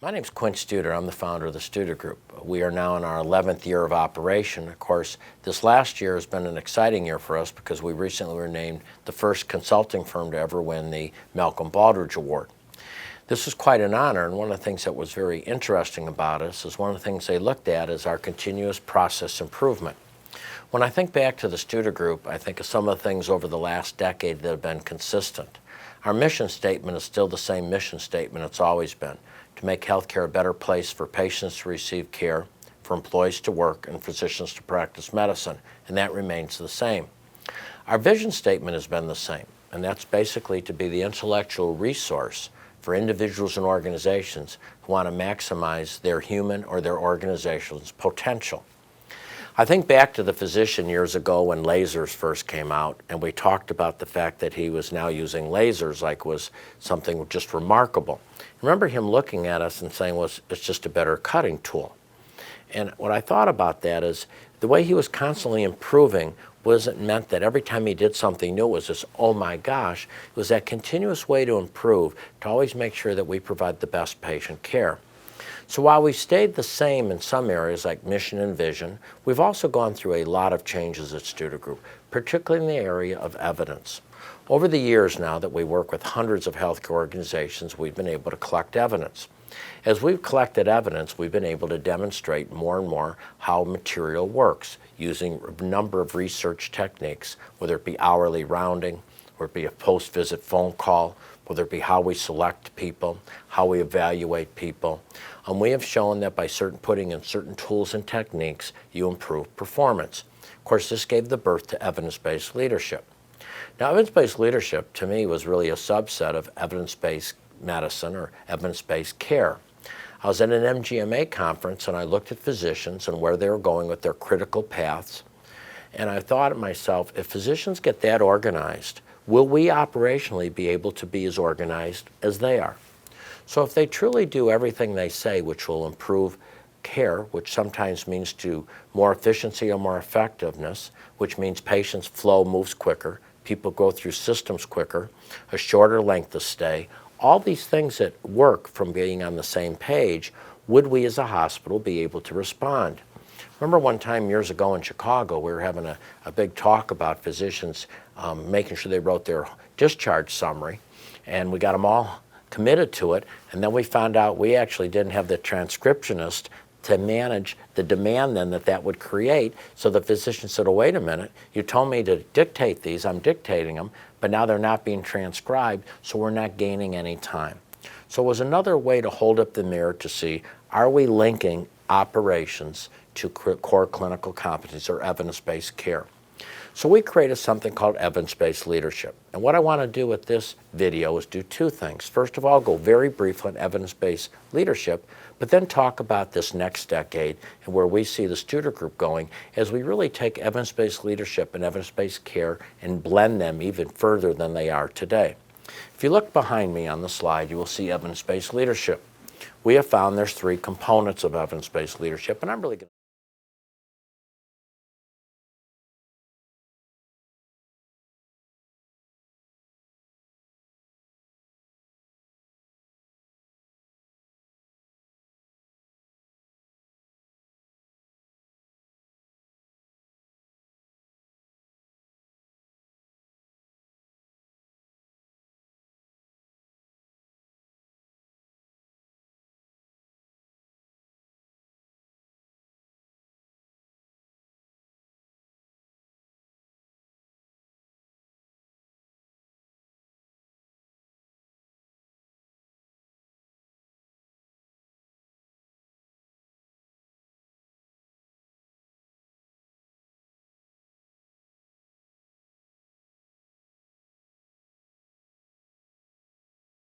My name's Quint. I'm the founder of the Studer Group. We are now in our 11th year of operation. Of course, this last year has been an exciting year for us because we recently were named the first consulting firm to ever win the Malcolm Baldrige Award. This is quite an honor, and one of the things that was very interesting about us is one of the things they looked at is our continuous process improvement. When I think back to the Studer Group, I think of some of the things over the last decade that have been consistent. Our mission statement is still the same mission statement it's always been: to make healthcare a better place for patients to receive care, for employees to work, and physicians to practice medicine, and that remains the same. Our vision statement has been the same, and that's basically to be the intellectual resource for individuals and organizations who want to maximize their human or their organization's potential. I think back to the physician years ago when lasers first came out, and we talked about the fact that he was now using lasers like was something just remarkable. Remember him looking at us and saying, well, it's just a better cutting tool. And what I thought about that is the way he was constantly improving wasn't meant that every time he did something new it was this, oh my gosh. It was that continuous way to improve, to always make sure that we provide the best patient care. So while we've stayed the same in some areas like mission and vision, we've also gone through a lot of changes at Studer Group, particularly in the area of evidence. Over the years now that we work with hundreds of healthcare organizations, we've been able to collect evidence. As we've collected evidence, we've been able to demonstrate more and more how material works using a number of research techniques, whether it be hourly rounding, or it be a post-visit phone call, whether it be how we select people, how we evaluate people. And we have shown that by putting in certain tools and techniques, you improve performance. Of course, this gave the birth to evidence-based leadership. Now, evidence-based leadership, to me, was really a subset of evidence-based medicine or evidence-based care. I was at an MGMA conference, and I looked at physicians and where they were going with their critical paths. And I thought to myself, if physicians get that organized, will we operationally be able to be as organized as they are? So if they truly do everything they say, which will improve care, which sometimes means to more efficiency or more effectiveness, which means patients' flow moves quicker, people go through systems quicker, a shorter length of stay, all these things that work from being on the same page, would we as a hospital be able to respond? Remember one time years ago in Chicago, we were having a big talk about physicians making sure they wrote their discharge summary, and we got them all committed to it, and then we found out we actually didn't have the transcriptionist to manage the demand then that would create. So the physician said, oh, wait a minute, you told me to dictate these, I'm dictating them, but now they're not being transcribed, so we're not gaining any time. So it was another way to hold up the mirror to see, are we linking operations to core clinical competencies or evidence-based care? So we created something called evidence-based leadership. And what I want to do with this video is do two things. First of all, go very briefly on evidence-based leadership, but then talk about this next decade and where we see the Studer Group going as we really take evidence-based leadership and evidence-based care and blend them even further than they are today. If you look behind me on the slide, you will see evidence-based leadership. We have found there's three components of evidence-based leadership, and I'm really going to